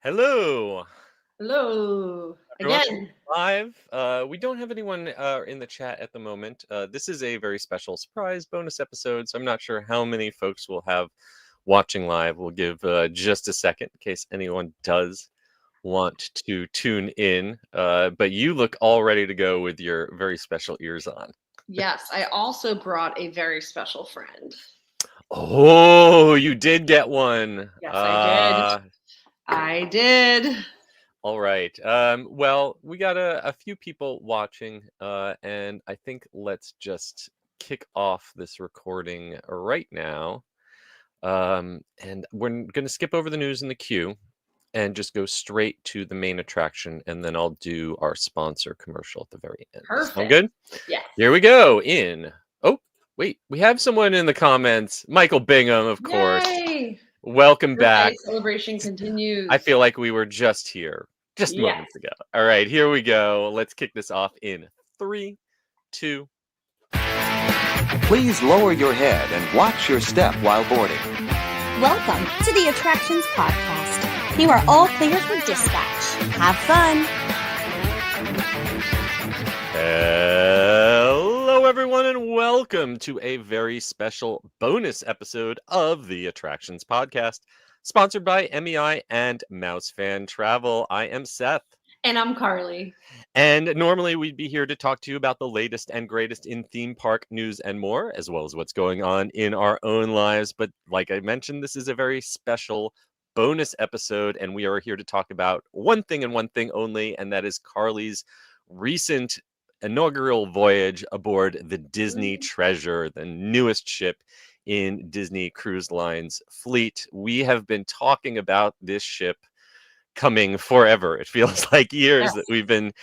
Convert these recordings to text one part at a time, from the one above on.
Hello, Hello everyone. again. Live. We don't have anyone in the chat at the moment. This is a very special surprise bonus episode, so I'm not sure how many folks we'll have watching live. We'll give just a second in case anyone does want to tune in. But you look all ready to go with your very special ears on. Yes, I also brought a very special friend. Oh, you did get one. Yes, I did. I did. All right. Well, we got a few people watching, and I think let's just kick off this recording right now. And we're going to skip over the news and the queue and just go straight to the main attraction, and then I'll do our sponsor commercial at the very end. Sound Perfect. good? Yes. Here we go. Oh, wait, we have someone in the comments. Michael Bingham, of course. Yay! Welcome Birthday back. celebration continues. I feel like we were just here, just Yes. moments ago. All right, here we go. Let's kick this off in 3, 2. Please lower your head and watch your step while boarding. Welcome to the Attractions Podcast. You are all clear for dispatch. Have fun. Hello, everyone, and welcome to a very special bonus episode of the Attractions Podcast, sponsored by MEI and MEI-Travel. I am Seth. And I'm Carly. And normally we'd be here to talk to you about the latest and greatest in theme park news and more, as well as what's going on in our own lives. But like I mentioned, this is a very special bonus episode, and we are here to talk about one thing and one thing only, and that is Carly's recent inaugural voyage aboard the Disney Treasure, the newest ship in Disney Cruise Line's fleet. We have been talking about this ship coming forever. It feels like years that we've been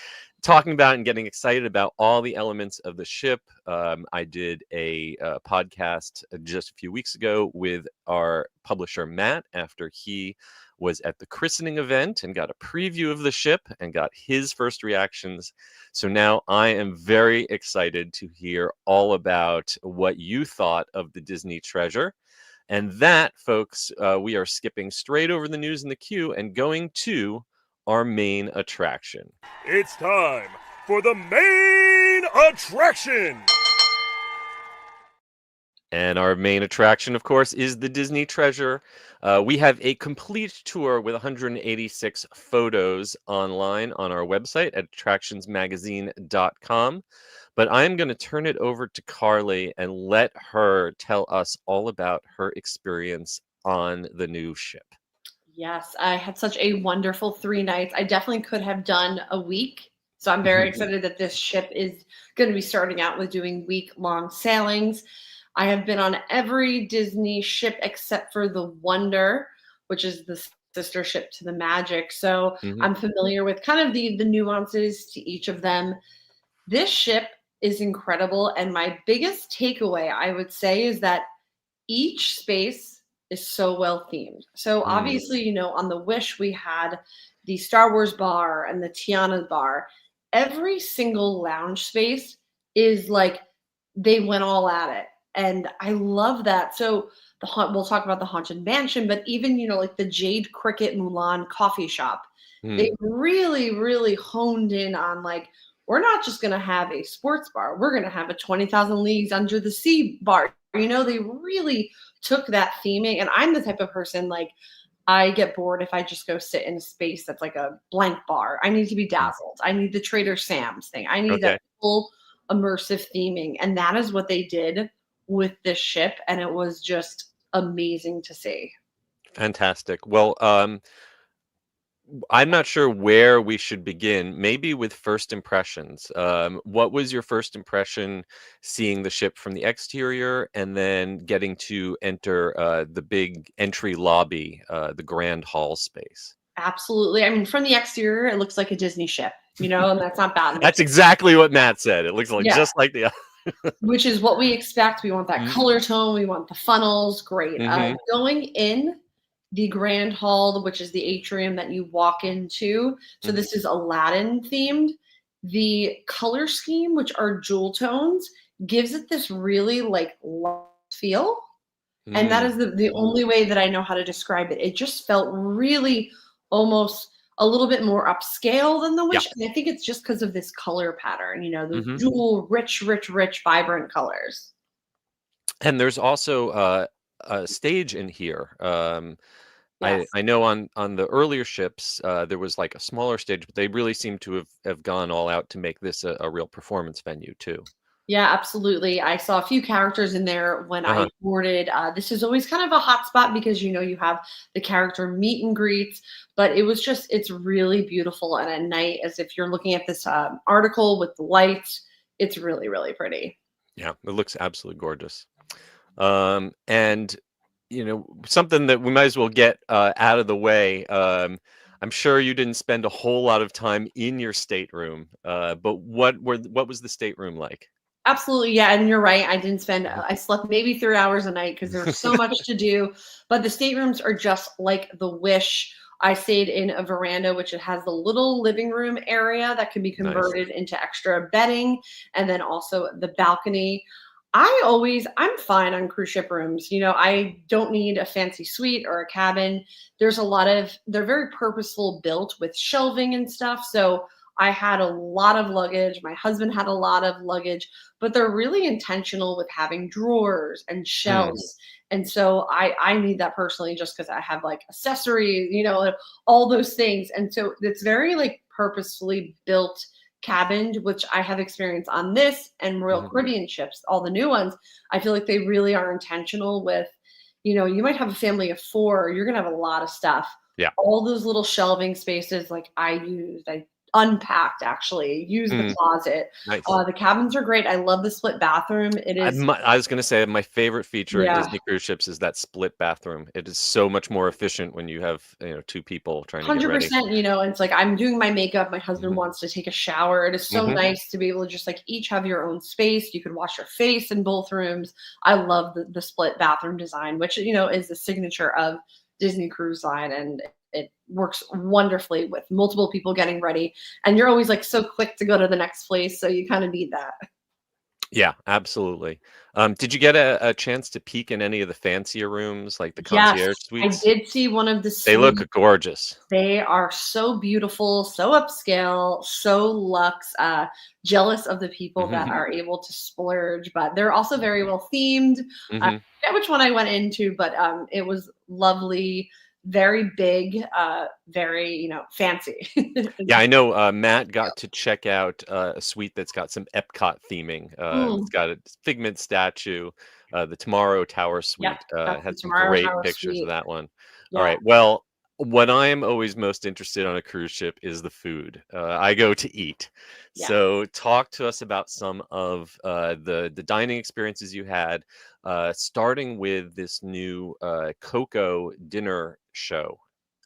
talking about and getting excited about all the elements of the ship. I did a podcast just a few weeks ago with our publisher Matt after he was at the christening event and got a preview of the ship and got his first reactions. So now I am very excited to hear all about what you thought of the Disney Treasure. And that, folks, we are skipping straight over the news and the queue and going to our main attraction. It's time for the main attraction. And our main attraction, of course, is the Disney Treasure. We have a complete tour with 186 photos online on our website at attractionsmagazine.com. But I'm going to turn it over to Carly and let her tell us all about her experience on the new ship. Yes, I had such a wonderful 3 nights. I definitely could have done a week. So I'm very excited that this ship is going to be starting out with doing week-long sailings. I have been on every Disney ship except for the Wonder, which is the sister ship to the Magic. So I'm familiar with kind of the nuances to each of them. This ship is incredible. And my biggest takeaway, I would say, is that each space is so well themed. So obviously, you know, on the Wish, we had the Star Wars bar and the Tiana bar. Every single lounge space is like they went all at it. And I love that. So we'll talk about the Haunted Mansion, but even, you know, like the Jade Cricket Mulan coffee shop, they really, really honed in on like, we're not just going to have a sports bar. We're going to have a 20,000 Leagues Under the Sea bar. You know, they really took that theming. And I'm the type of person, like, I get bored if I just go sit in a space that's like a blank bar. I need to be dazzled. I need the Trader Sam's thing. I need that full immersive theming. And that is what they did with this ship. And it was just amazing to see. Fantastic. Well, I'm not sure where we should begin. Maybe with first impressions. What was your first impression seeing the ship from the exterior and then getting to enter the big entry lobby, the grand hall space? Absolutely. I mean, from the exterior, it looks like a Disney ship, you know, and that's not bad. That's exactly what Matt said. It looks like just like the which is what we expect. We want that color tone. We want the funnels. Great. Going in the grand hall, which is the atrium that you walk into. So this is Aladdin themed. The color scheme, which are jewel tones, gives it this really like feel. And that is the only way that I know how to describe it. It just felt really almost a little bit more upscale than the Yeah. Wish. And I think it's just because of this color pattern, those Hmm. dual, rich, rich, rich, vibrant colors. And there's also a stage in here. I Yes. I know on the earlier ships there was like a smaller stage, but they really seem to have gone all out to make this a real performance venue too. Yeah, absolutely. I saw a few characters in there when I Uh-huh. boarded. This is always kind of a hot spot because you have the character meet and greets, but it's really beautiful. And at night, as if you're looking at this article with the lights, it's really, really pretty. Yeah, it looks absolutely gorgeous. And something that we might as well get out of the way. I'm sure you didn't spend a whole lot of time in your stateroom, but what was the stateroom like? Absolutely, yeah, and you're right. Mhm. I slept maybe 3 hours a night because there's so much to do, but the staterooms are just like the Wish. I stayed in a veranda, which it has the little living room area that can be Nice. converted into extra bedding, and then also the balcony. I'm fine on cruise ship rooms. I don't need a fancy suite or a cabin. They're very purposeful built with shelving and stuff. So I had a lot of luggage. My husband had a lot of luggage, but they're really intentional with having drawers and Mm, shelves. And so I need that personally just because I have like accessories, and all those things. And so it's very like purposefully built cabined, which I have experience on this and Royal mhm. Caribbean ships, all the new ones. I feel like they really are intentional with, you might have a family of four, you're gonna have a lot of stuff. Yeah. All those little shelving spaces, like I unpacked actually, used the Mm, closet. nice. The cabins are great. I love the split bathroom. It is, I was gonna say my favorite feature in yeah. Disney cruise ships is that split bathroom. It is so much more efficient when you have two people trying to get ready. 100%, it's like I'm doing my makeup, my husband Hmm. wants to take a shower. It is so Hmm. nice to be able to just like each have your own space. You can wash your face in both rooms. I love the split bathroom design, which is the signature of Disney Cruise Line, and it works wonderfully with multiple people getting ready. And you're always like so quick to go to the next place, so you kind of need that. Yeah, absolutely. Did you get a chance to peek in any of the fancier rooms, like the Yes, concierge I suites? did see one of the They look suites. gorgeous. They are so beautiful, so upscale, so luxe. Jealous of the people that Hmm. are able to splurge, but they're also very well themed. I Hmm. forget which one I went into, but it was lovely, very big, very fancy. Yeah, I know. Matt got to check out a suite that's got some Epcot theming. It's Mm, got a Figment statue. The Tomorrow Tower yep, suite that's the had some Tomorrow great Tower pictures of Suite. that one. All Yeah, right. Well, what I am always most interested on a cruise ship is the food. I go to eat. yes. So talk to us about some of the dining experiences you had, starting with this new Coco dinner show.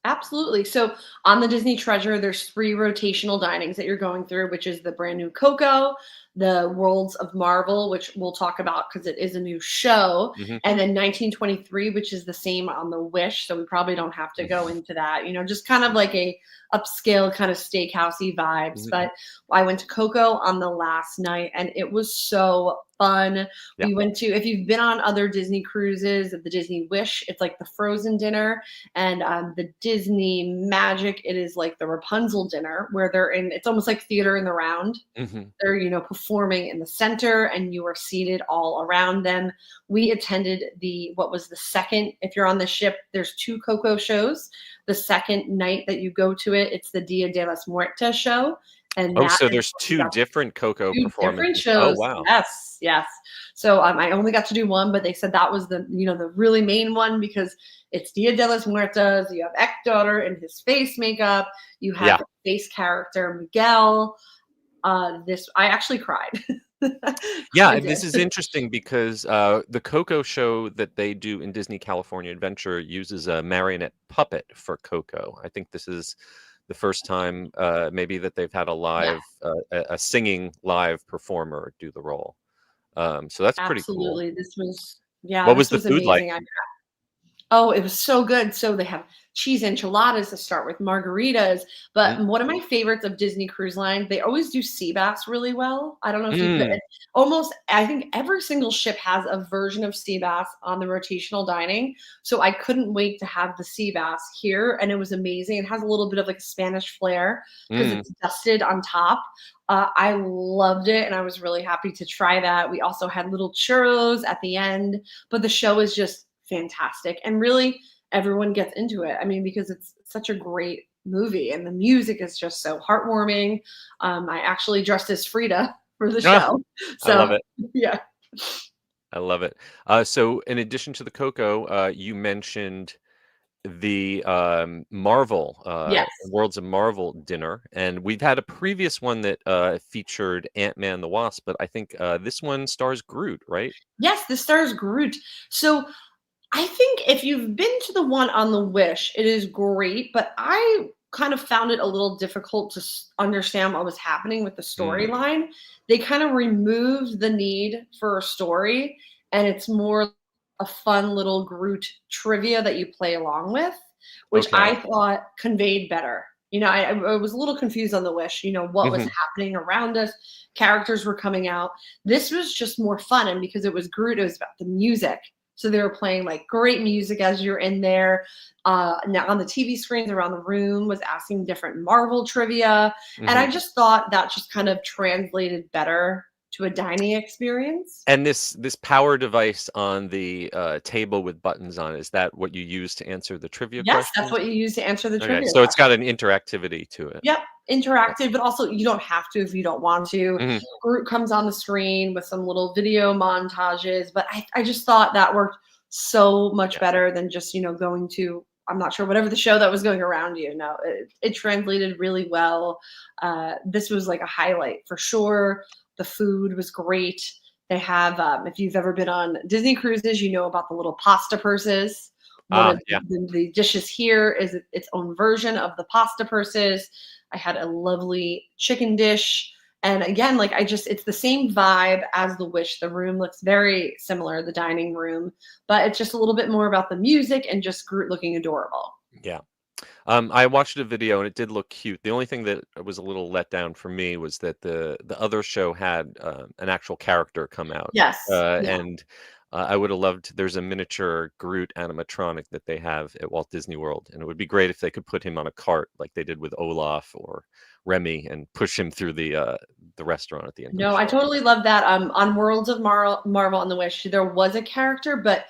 Absolutely. So on the Disney Treasure, there's three rotational dinings that you're going through, which is the brand new Coco, the Worlds of Marvel, which we'll talk about because it is a new show, Hmm. and then 1923, which is the same on the Wish. So we probably don't have to go into that. Just kind of like a upscale kind of steakhousey vibes. Hmm. But I went to Coco on the last night, and it was so fun. Yeah. We went to, if you've been on other Disney cruises, the Disney Wish, it's like the frozen dinner, and the Disney Magic, it is like the Rapunzel dinner where they're in. It's almost like theater in the round. Hmm. They're performing in the center, and you are seated all around them. We attended what was the second. If you're on the ship, there's two Coco shows. The second night that you go to it, it's the Dia de las Muertas show, and Oh, that so is there's what we two got. different Coco Two different performances. Oh, shows. wow. Yes, yes. So I only got to do one, but they said that was the really main one because it's Dia de las Muertas. You have Hector in his face makeup. You have Yeah. the face character Miguel. This I actually cried. Yeah, I and this did. is interesting because the Coco show that they do in Disney California Adventure uses a marionette puppet for Coco. I think this is the first time maybe that they've had a Yeah, live a singing live performer do the role. So that's pretty cool. absolutely. What was This the was food like? amazing. Oh, it was so good. So they have cheese enchiladas to start with, margaritas. Mm, But one of my favorites of Disney Cruise Line, they always do sea bass really well. I don't know if you've been, mm, almost, I think every single ship has a version of sea bass on the rotational dining. So I couldn't wait to have the sea bass here. And it was amazing. It has a little bit of like a Spanish flair because mm. it's dusted on top. I loved it and I was really happy to try that. We also had little churros at the end, but the show is just fantastic. And really, everyone gets into it. I mean, because it's such a great movie and the music is just so heartwarming. I actually dressed as Frida for the Ah, show. I love So, it. yeah. I love it. So in addition to the cocoa, you mentioned the Marvel Yes. Worlds of Marvel dinner, and we've had a previous one that featured Ant-Man the Wasp, but I think this one stars Groot, right? Yes, this stars Groot. So I think if you've been to the one on the Wish, it is great, but I kind of found it a little difficult to understand what was happening with the Mm, storyline. They kind of removed the need for a story, and it's more a fun little Groot trivia that you play along with, which okay. I thought conveyed better. I was a little confused on the Wish, what was Hmm. happening around us. Characters were coming out. This was just more fun. And because it was Groot, it was about the music. So they were playing like great music as you're in there. Now on the TV screens around the room was asking different Marvel trivia. And Hmm. I just thought that just kind of translated better to a dining experience. And this power device on the table with buttons on, is that what you use to answer the trivia Yes, that's questions? what you use to answer the Okay, trivia so it's got question. an interactivity to it. Yep, interactive, but also you don't have to if you don't want to. Hmm. Groot comes on the screen with some little video montages, but I just thought that worked so much Yeah. better than just, going to, I'm not sure, whatever the show that was going around you. No, it translated really well. This was like a highlight for sure. The food was great. They have, if you've ever been on Disney cruises, you know about the little pasta purses. One Ah, of yeah. the dishes here is its own version of the pasta purses. I had a lovely chicken dish. And again, like it's the same vibe as the Wish. The room looks very similar, the dining room, but it's just a little bit more about the music and just Groot looking adorable. Yeah. I watched a video and it did look cute. The only thing that was a little let down for me was that the other show had an actual character come out, Yes. Yeah. and I would have loved. There's a miniature Groot animatronic that they have at Walt Disney World, and it would be great if they could put him on a cart like they did with Olaf or Remy and push him through the restaurant at the end of the No, I show. totally love that. On Worlds of Marvel on the Wish, there was a character, but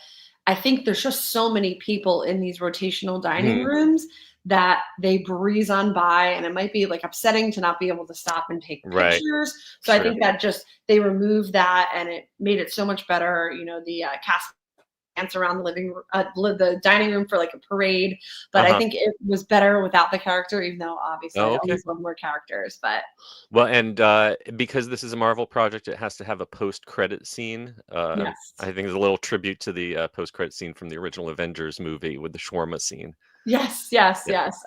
I think there's just so many people in these rotational dining Mhm. rooms that they breeze on by, and it might be like upsetting to not be able to stop and take Right. pictures. So I Sure. think that just they removed that, and it made it so much better. The cast dance around the dining room for like a parade, but I Uh-huh. think it was better without the character, even though obviously Oh, I okay. always love more characters. But Well, and because this is a Marvel project, it has to have a post-credit scene. yes. I think it's a little tribute to the post-credit scene from the original Avengers movie with the shawarma scene. Yes, yes, Yep. yes.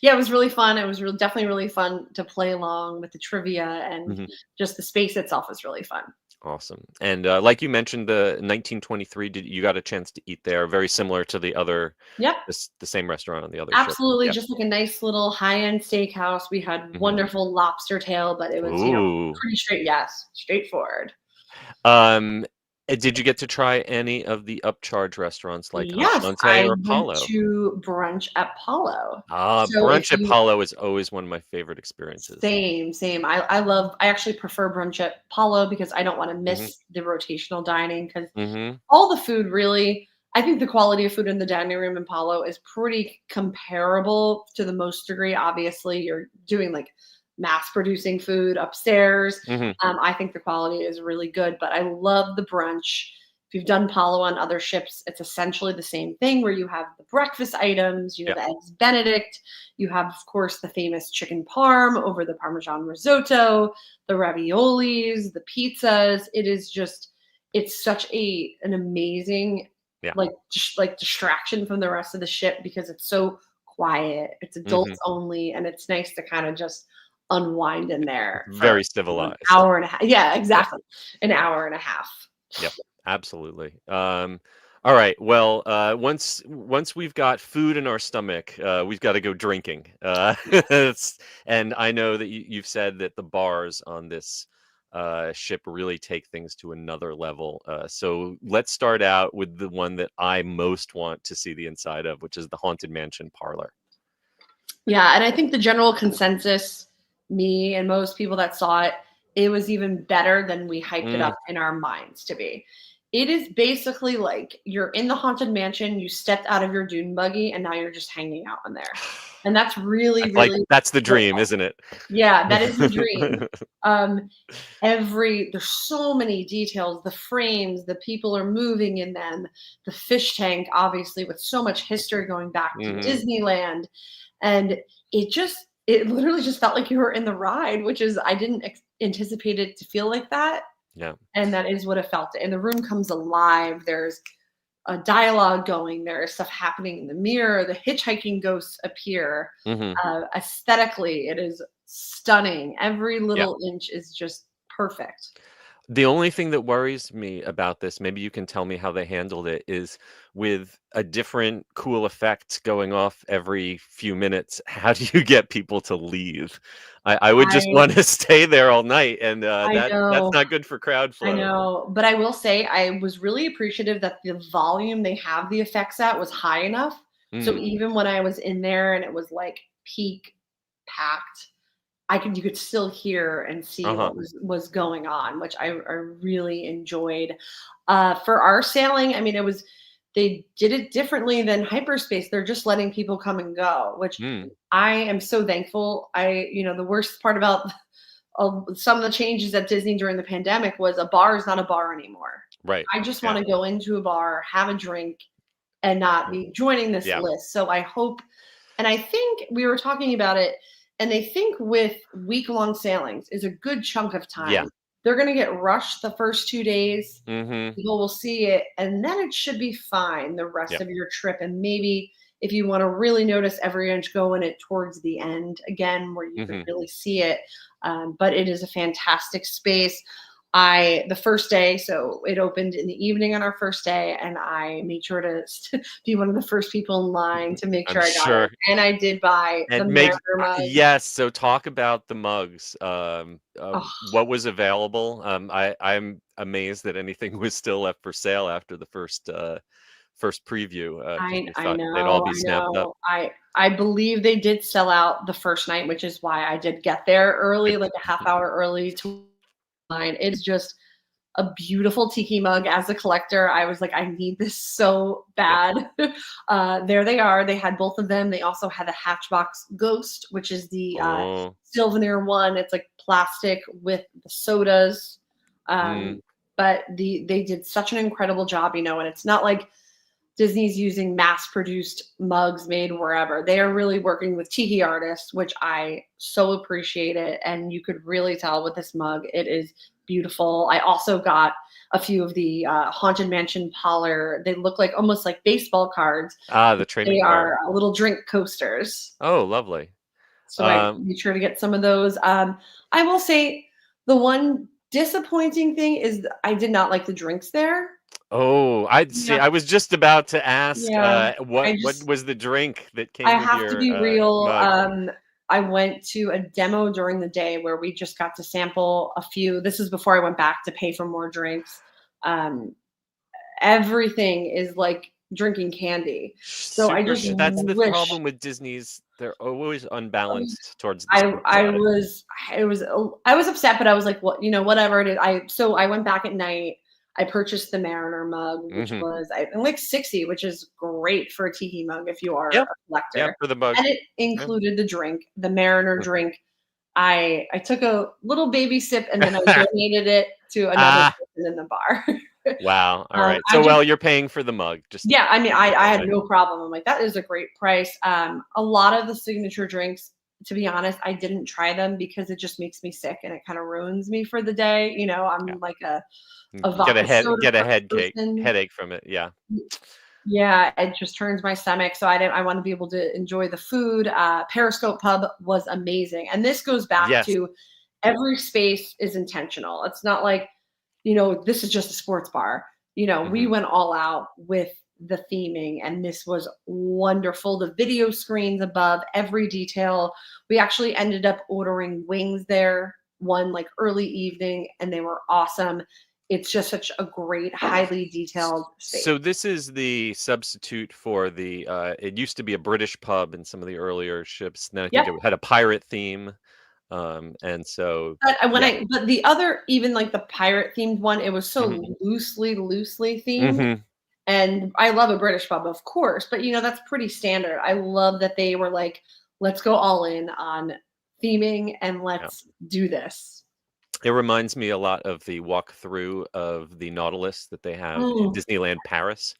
Yeah, it was really fun. It was definitely really fun to play along with the trivia, and Hmm. just the space itself is really fun. Awesome. And like you mentioned, the 1923, did you got a chance to eat there? Very similar to the other, Yep, the same restaurant on the other ship. absolutely. Yeah. Just like a nice little high-end steakhouse. We had Hmm. wonderful lobster tail, but it was, Ooh. pretty straight. Yes, straightforward. Um, did you get to try any of the upcharge restaurants like Yes, Ashante I or went Apollo? to brunch at Paulo. Ah, So if brunch at you Apollo is always one of my favorite experiences. Same, same. I actually prefer brunch at Paulo because I don't want to Hmm. miss the rotational dining because Hmm. all the food really, I think the quality of food in the dining room in Palo is pretty comparable to the most degree. Obviously, you're doing like mass producing food upstairs. Hmm. I think the quality is really good, but I love the brunch. If you've done Palo on other ships, it's essentially the same thing where you have the breakfast items, Yeah. the eggs Benedict, you have, of course, the famous chicken parm over the Parmesan risotto, the raviolis, the pizzas. It's such an amazing Yeah. like distraction from the rest of the ship because it's so quiet. It's Hmm. adults only, and it's nice to kind of just unwind in there for Very an civilized. hour and a half. Yeah, Yeah. exactly. An hour and a half. Yep. Absolutely. All right. Well, once we've got food in our stomach, we've got to go drinking. And I know that you've said that the bars on this ship really take things to another level. So let's start out with the one that I most want to see the inside of, which is the Haunted Mansion Parlor. Yeah, and I think the general consensus, me and most people that saw it, it was even better than we hyped it up in our minds to be. It is basically like you're in the Haunted Mansion, you stepped out of your dune buggy, and now you're just hanging out in there. And that's really, really That's the what dream, isn't it? yeah, that is the dream. There's so many details, the frames, the people are moving in them, the fish tank, obviously, with so much history going back to Disneyland. And it literally just felt like you were in the ride, which is, I didn't anticipate it to feel like that. Yeah. And that is what it felt. And the room comes alive. There's a dialogue going. There is stuff happening in the mirror. The hitchhiking ghosts appear. Aesthetically, it is stunning. Every little inch is just perfect. The only thing that worries me about this, maybe you can tell me how they handled it, is with a different cool effect going off every few minutes. How do you get people to leave? I would just want to stay there all night, and that's not good for crowd flow. I know, but I will say I was really appreciative that the volume they have the effects at was high enough. So even when I was in there and it was like peak packed, you could still hear and see what was going on, which I really enjoyed. For our sailing, I mean, they did it differently than hyperspace. They're just letting people come and go, which I am so thankful. The worst part about some of the changes at Disney during the pandemic was a bar is not a bar anymore. Right. I just want to go into a bar, have a drink, and not be joining this list. So I hope, and I think we were talking about it, and they think with week-long sailings is a good chunk of time. Yeah. They're going to get rushed the first 2 days. People will see it, and then it should be fine the rest of your trip. And maybe if you want to really notice every inch, go in it towards the end again, where you can really see it. But it is a fantastic space. The first day, so it opened in the evening on our first day, and I made sure to be one of the first people in line to make sure I got it. And I did buy the Mariner mug. Yes, so talk about the mugs. What was available? I'm amazed that anything was still left for sale after the first preview. I know. They'd all be snapped up. I believe they did sell out the first night, which is why I did get there early, like a half hour early to line. It's just a beautiful tiki mug. As a collector, I was like, I need this so bad. There they are. They had both of them. They also had the Hatchbox Ghost, which is the souvenir one. It's like plastic with the sodas. But they did such an incredible job, and it's not like Disney's using mass-produced mugs made wherever. They are really working with tiki artists, which I so appreciate it. And you could really tell with this mug, it is beautiful. I also got a few of the Haunted Mansion Parlor. They look like almost like baseball cards. The trading card. They are little drink coasters. Oh, lovely. So I made sure to get some of those. I will say the one disappointing thing is I did not like the drinks there. Oh, I'd see. I was just about to ask, what was the drink that came? I have to be real. I went to a demo during the day where we just got to sample a few. This is before I went back to pay for more drinks. Everything is like drinking candy. So that's the problem with Disney's. They're always unbalanced towards this. I was upset, but I was like, whatever it is. I went back at night. I purchased the Mariner mug, which was like $60, which is great for a tiki mug if you are a collector. Yeah, for the mug. And it included the drink, the Mariner drink. I took a little baby sip and then I donated it to another person in the bar. Wow. All right. So you're paying for the mug. I had no problem. I'm like, that is a great price. A lot of the signature drinks, to be honest, I didn't try them because it just makes me sick and it kind of ruins me for the day. I'm like a get a headache from it. Yeah, it just turns my stomach. So I want to be able to enjoy the food. Periscope Pub was amazing. And this goes back to every space is intentional. It's not like, this is just a sports bar. We went all out with the theming, and this was wonderful. The video screens above, every detail. We actually ended up ordering wings there one like early evening, and they were awesome. It's just such a great, highly detailed space. So this is the substitute for the it used to be a British pub in some of the earlier ships. Then I think Yep. it had a pirate theme. And so But the other, even like the pirate themed one, it was so Mhm. loosely themed. Mhm. And I love a British pub, of course, but that's pretty standard. I love that they were like, let's go all in on theming and Yeah. let's do this. It reminds me a lot of the walkthrough of the Nautilus that they have in Mm, Disneyland Paris.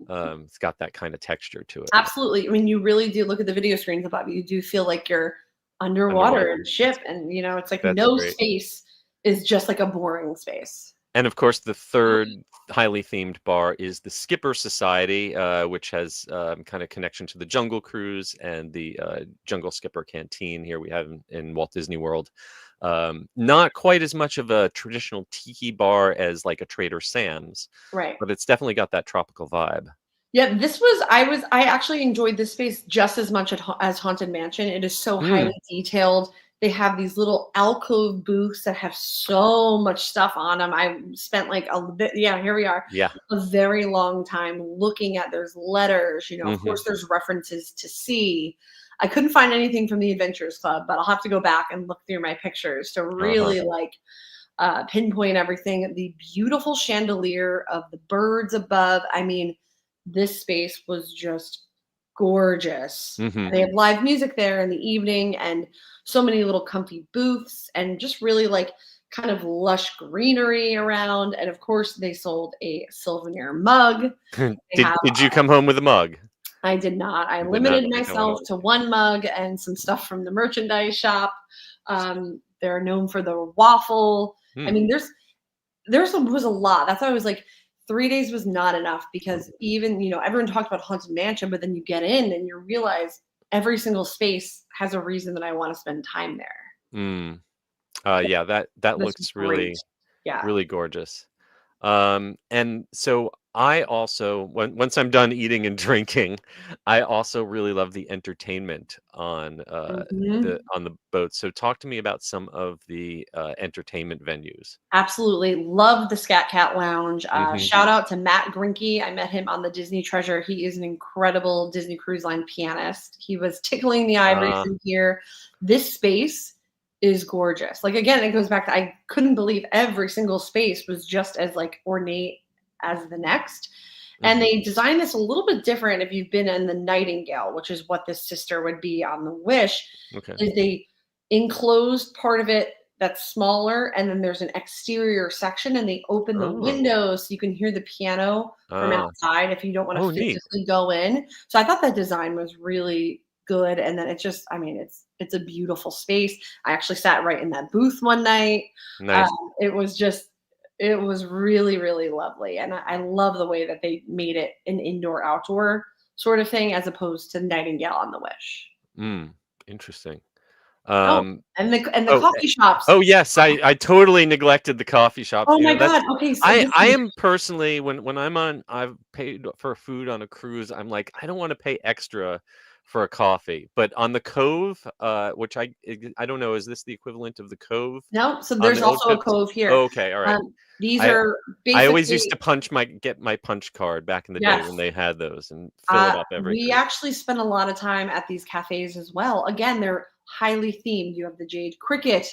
It's got that kind of texture to it. absolutely. I mean, you really do look at the video screens above you. You do feel like you're underwater in Underwater. a ship, and it's like That's no great. space is just like a boring space. And of course, the third highly themed bar is the Skipper Society, which has kind of connection to the Jungle Cruise and the Jungle Skipper Canteen here we have in Walt Disney World. Not quite as much of a traditional tiki bar as like a Trader Sam's, Right. but it's definitely got that tropical vibe. Yeah, I actually enjoyed this space just as much as Haunted Mansion. It is so highly detailed. They have these little alcove booths that have so much stuff on them. I spent like a bit, here we are, Yeah. a very long time looking at, there's letters, of Mhm. course there's references to sea. I couldn't find anything from the Adventurers Club, but I'll have to go back and look through my pictures to really pinpoint everything. The beautiful chandelier of the birds above. I mean, this space was just gorgeous. Mhm. They have live music there in the evening and so many little comfy booths and just really like kind of lush greenery around. And of course, they sold a souvenir mug. They have, Did you come home with a mug? I did not. I You did not limited take home a myself mug. to one mug and some stuff from the merchandise shop. They're known for the waffle. I Hmm. mean, was a lot. That's why I was like, 3 days was not enough because even, everyone talked about Haunted Mansion, but then you get in and you realize every single space has a reason that I want to spend time there. Mm. Yeah, that This was looks great. really, Yeah. really gorgeous. And so I also, once I'm done eating and drinking, I also really love the entertainment on Mhm. the boat. So talk to me about some of the entertainment venues. Absolutely. Love the Scat Cat Lounge. Hmm. Shout out to Matt Grinke. I met him on the Disney Treasure. He is an incredible Disney Cruise Line pianist. He was tickling the ivories in here. This space is gorgeous. Like, again, it goes back to, I couldn't believe every single space was just as like ornate as the next. And they designed this a little bit different if you've been in the Nightingale, which is what this sister would be on the Wish. Okay. Is they enclosed part of it that's smaller, and then there's an exterior section, and they open the Oh. windows so you can hear the piano from outside if you don't want to neat. physically go in. So I thought that design was really good, and then it's a beautiful space. I actually sat right in that booth one night. Nice. It was really, really lovely, and I love the way that they made it an indoor outdoor sort of thing as opposed to Nightingale on the Wish. Interesting. And the Oh, coffee shops. Oh yes, I totally neglected the coffee shops. Oh my That's god. Okay, so I am personally when I've paid for food on a cruise, I'm like, I don't want to pay extra for a coffee. But on the Cove, which I don't know, is this the equivalent of the Cove No, so on there's the old also a ships? Cove here. Okay, all right. These I are I always used basically to get my punch card back in the day Yes. when they had those and fill it up every we cruise. actually spent a lot of time at these cafes as well. Again, they're highly themed. You have the Jade Cricket,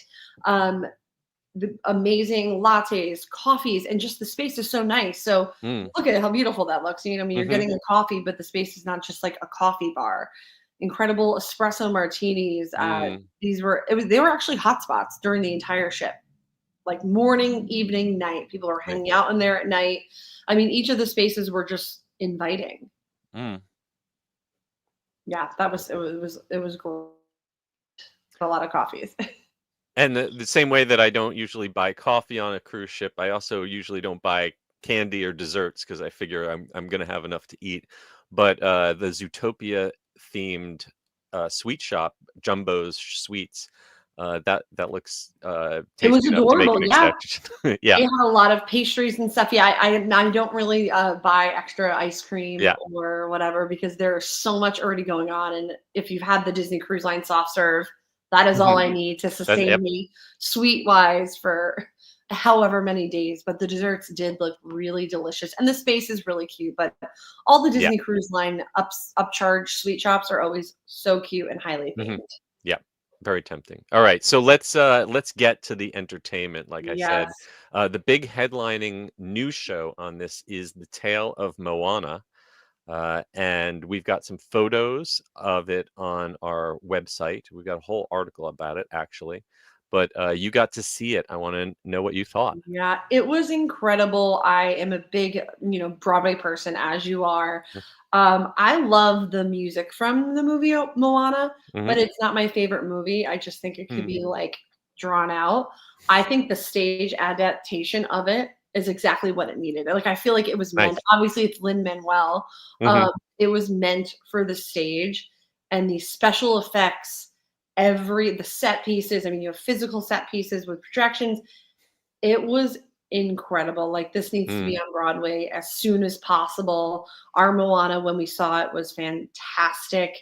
the amazing lattes, coffees, and just the space is so nice. So look at how beautiful that looks. I mean, you're getting a coffee, but the space is not just like a coffee bar. Incredible espresso martinis. They were actually hotspots during the entire ship. Like morning, evening, night. People were hanging out in there at night. I mean, each of the spaces were just inviting. Yeah, it was great. A lot of coffees. And the same way that I don't usually buy coffee on a cruise ship, I also usually don't buy candy or desserts because I figure I'm gonna have enough to eat. But the Zootopia themed sweet shop, Jumbo's Sweets, That looks It was tasty enough to make adorable. an Yeah. exception. Yeah, They had a lot of pastries and stuff. Yeah, I don't really buy extra ice cream yeah. or whatever because there's so much already going on. And if you've had the Disney Cruise Line soft serve, that is all I need to sustain Yep. me sweet wise for however many days. But the desserts did look really delicious, and the space is really cute. But all the Yeah. Disney Cruise Line upcharge sweet shops are always so cute and highly Mhm. themed. Yeah, very tempting. All right, so let's get to the entertainment. Like I said, Yes. the big headlining news show on this is the Tale of Moana, and we've got some photos of it on our website. We've got a whole article about it, actually. But you got to see it. I want to know what you thought. Yeah, it was incredible. I am a big, Broadway person, as you are. I love the music from the movie Moana, Mm-hmm. but it's not my favorite movie. I just think it could be like drawn out. I think the stage adaptation of it is exactly what it needed. Like I feel like it was meant. Nice. Obviously, it's Lin-Manuel. Mm-hmm. It was meant for the stage, and the special effects, the set pieces. I mean, you have physical set pieces with projections. It was incredible. Like, this needs to be on Broadway as soon as possible. Our Moana, when we saw it, was fantastic.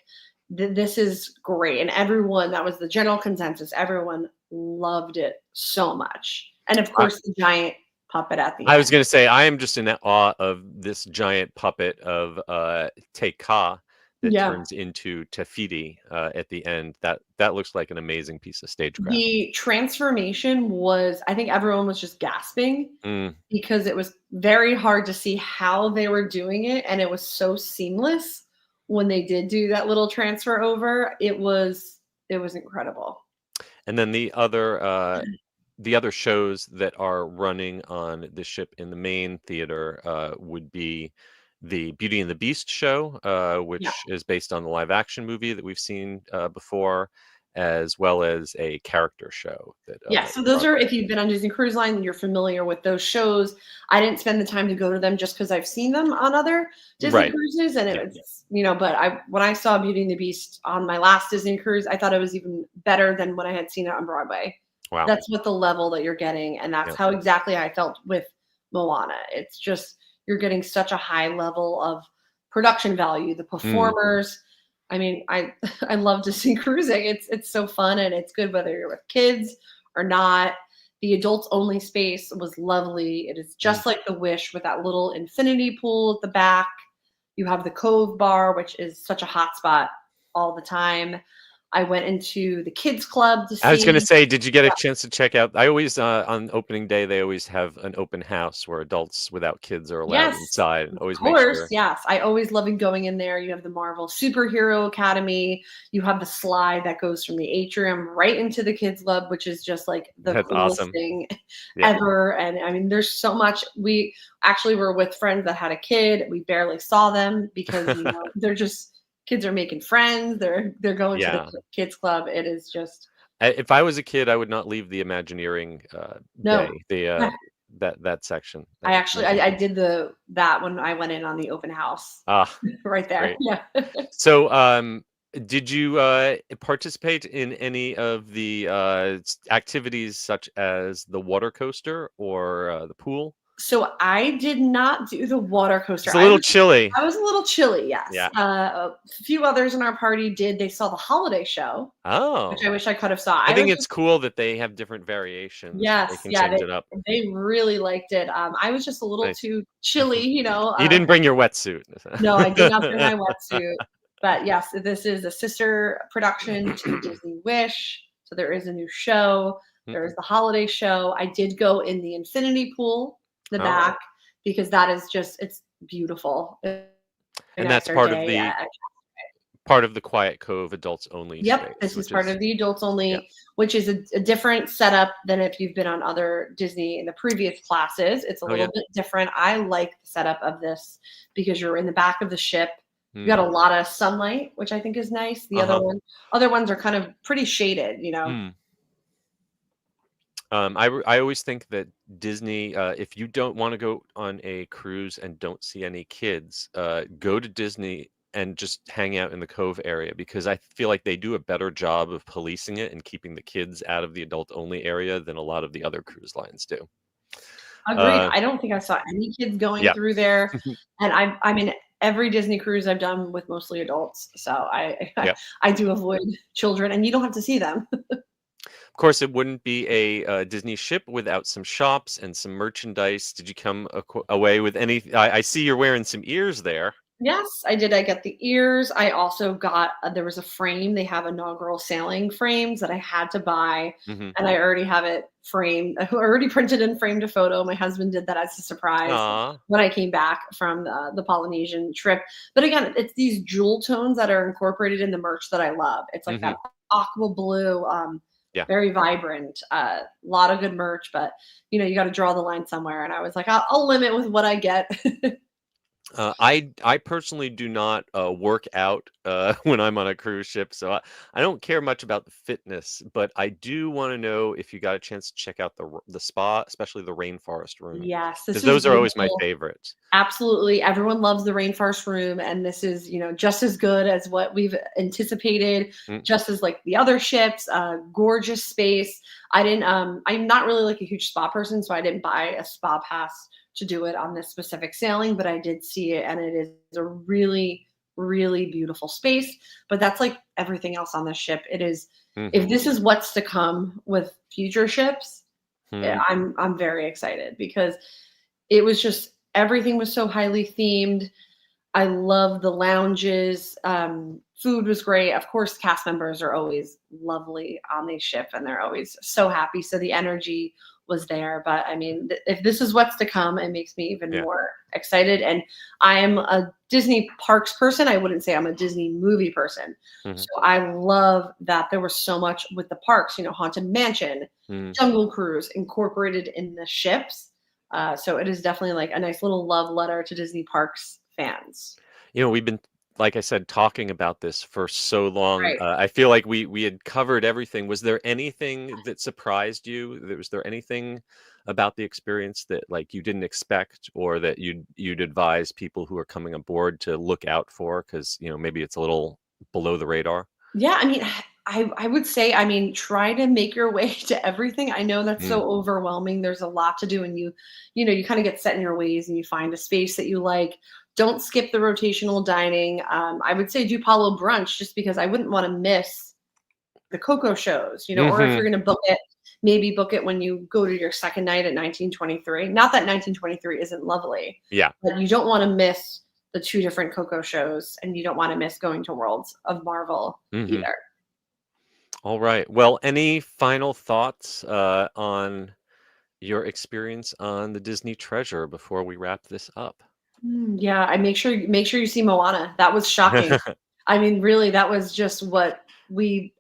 This is great. And everyone, that was the general consensus. Everyone loved it so much. And of course, the giant puppet at the I end. was going to say, I am just in awe of this giant puppet of Teka that Yeah. turns into Tafiti at the end. That looks like an amazing piece of stagecraft. The transformation was, I think everyone was just gasping because it was very hard to see how they were doing it. And it was so seamless when they did do that little transfer over. It was incredible. And then the other shows that are running on the ship in the main theater would be the Beauty and the Beast show, which is based on the live action movie that we've seen before, as well as a character show. So those are, if you've been on Disney Cruise Line, you're familiar with those shows. I didn't spend the time to go to them just because I've seen them on other Disney cruises, and it's but when I saw Beauty and the Beast on my last Disney cruise, I thought it was even better than when I had seen it on Broadway. Wow. That's what the level that you're getting, and that's how exactly I felt with Moana. It's just, you're getting such a high level of production value. The performers, I mean, I love Disney cruising. It's so fun, and it's good whether you're with kids or not. The adults only space was lovely. It is just like the Wish with that little infinity pool at the back. You have the Cove bar, which is such a hot spot all the time. I went into the kids club to see. I was going to say, did you get a chance to check out? I always, on opening day, they always have an open house where adults without kids are allowed inside. Of course, yes. I always love going in there. You have the Marvel Superhero Academy. You have the slide that goes from the atrium right into the kids club, which is just like the coolest thing ever. And I mean, there's so much. We actually were with friends that had a kid. We barely saw them because they're just, kids are making friends. They're going to the kids club. It is just. If I was a kid, I would not leave the Imagineering day. That section. I did that when I went in on the open house. Right there. Great. Yeah. So, did you participate in any of the activities such as the water coaster or the pool? So I did not do the water coaster. It's a little chilly. I was a little chilly, yes. Yeah. A few others in our party did. They saw the holiday show. Oh. Which I wish I could have saw. I think it's cool that they have different variations. Yes. They can change it up. They really liked it. I was just a little too chilly, You didn't bring your wetsuit. No, I did not bring my wetsuit. But yes, this is a sister production to Disney Wish. So there is a new show. There is the holiday show. I did go in the infinity pool. The back, because that is just, it's beautiful. And that's part of the Quiet Cove adults only. Yep, this is part of the adults only, which is a different setup than if you've been on other Disney in the previous classes. It's a little bit different. I like the setup of this because you're in the back of the ship. You got a lot of sunlight, which I think is nice. The other ones are kind of pretty shaded, I always think that Disney, if you don't want to go on a cruise and don't see any kids, go to Disney and just hang out in the Cove area, because I feel like they do a better job of policing it and keeping the kids out of the adult only area than a lot of the other cruise lines do. Agreed. I don't think I saw any kids going Yeah. through there, and I mean, every Disney cruise I've done with mostly adults, so Yeah. I do avoid children, and you don't have to see them. Of course, it wouldn't be a Disney ship without some shops and some merchandise. Did you come away with any? I see you're wearing some ears there. Yes, I did. I got the ears. I also got there was a frame. They have inaugural sailing frames that I had to buy, Hmm. and I already have it framed. I already printed and framed a photo. My husband did that as a surprise Aw. when I came back from the Polynesian trip. But again, it's these jewel tones that are incorporated in the merch that I love. It's like Hmm. that aqua blue, Yeah. very vibrant. A lot of good merch, but you got to draw the line somewhere. And I was like, I'll limit with what I get. I personally do not work out when I'm on a cruise ship, so I don't care much about the fitness, but I do want to know if you got a chance to check out the spa, especially the rainforest room, Yes, because this is those are always my beautiful. favorite. Absolutely. Everyone loves the rainforest room, and this is, just as good as what we've anticipated, Mm. just as like the other ships, gorgeous space. I'm not really like a huge spa person, so I didn't buy a spa pass to do it on this specific sailing, but I did see it, and it is a really, really beautiful space. But that's like everything else on this ship. It is, if Mhm. this is what's to come with future ships, Mhm. I'm very excited because it was just everything was so highly themed. I love the lounges. Food was great. Of course, cast members are always lovely on these ship, and they're always so happy. So the energy was there. But I mean, if this is what's to come, it makes me even Yeah. more excited. And I am a Disney parks person. I wouldn't say I'm a Disney movie person. Mhm. So I love that there was so much with the parks. Haunted Mansion, Mhm. Jungle Cruise incorporated in the ships. So it is definitely like a nice little love letter to Disney parks fans. We've been, like I said, talking about this for so long. Right. I feel like we had covered everything. Was there anything that surprised you? Was there anything about the experience that like you didn't expect, or that you'd advise people who are coming aboard to look out for? Because maybe it's a little below the radar. Yeah, I mean, I would say, I mean, try to make your way to everything. I know that's Mm. so overwhelming. There's a lot to do, and you kind of get set in your ways, and you find a space that you like. Don't skip the rotational dining. I would say do Apollo Brunch, just because I wouldn't want to miss the Coco shows, or if Hmm. you're going to book it, maybe book it when you go to your second night at 1923. Not that 1923 isn't lovely, Yeah. but you don't want to miss the two different Coco shows, and you don't want to miss going to Worlds of Marvel Hmm. either. All right. Well, any final thoughts on your experience on the Disney Treasure before we wrap this up? Yeah, I make sure you see Moana. That was shocking. I mean, really, that was just what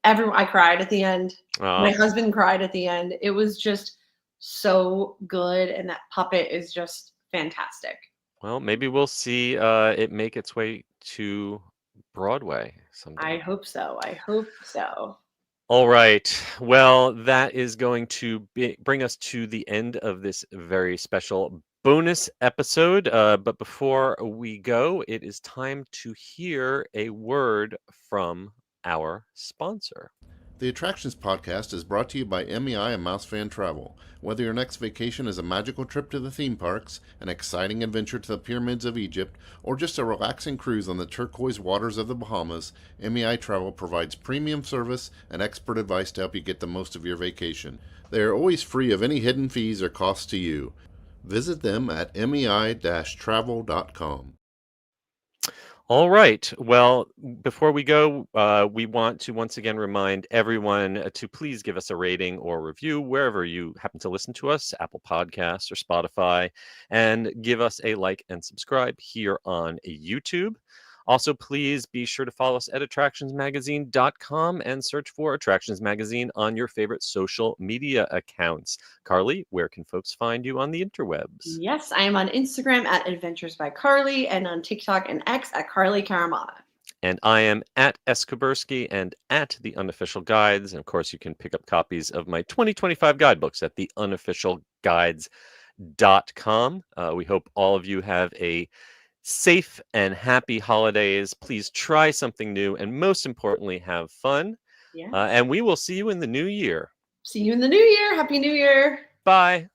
everyone. I cried at the end. My Oh, husband cried at the end. It was just so good, and that puppet is just fantastic. well, maybe we'll see it make its way to Broadway I someday. hope so. I hope so. All right. Well, that is going to bring us to the end of this very special bonus episode. But before we go, it is time to hear a word from our sponsor. The Attractions Podcast is brought to you by MEI and MEI-Travel. Whether your next vacation is a magical trip to the theme parks, an exciting adventure to the pyramids of Egypt, or just a relaxing cruise on the turquoise waters of the Bahamas, MEI-Travel provides premium service and expert advice to help you get the most of your vacation. They are always free of any hidden fees or costs to you. Visit them at mei-travel.com. All right. Well, before we go, we want to once again remind everyone to please give us a rating or review wherever you happen to listen to us, Apple Podcasts or Spotify, and give us a like and subscribe here on YouTube. Also, please be sure to follow us at attractionsmagazine.com and search for Attractions Magazine on your favorite social media accounts. Carly, where can folks find you on the interwebs? Yes, I am on Instagram at Adventures by Carly, and on TikTok and X at Carly Caramana. And I am at Escobursky and at The Unofficial Guides. And of course, you can pick up copies of my 2025 guidebooks at theunofficialguides.com. We hope all of you have a safe and happy holidays. Please try something new and most importantly, have fun. Yeah. And we will see you in the new year. See you in the new year. Happy New Year. Bye.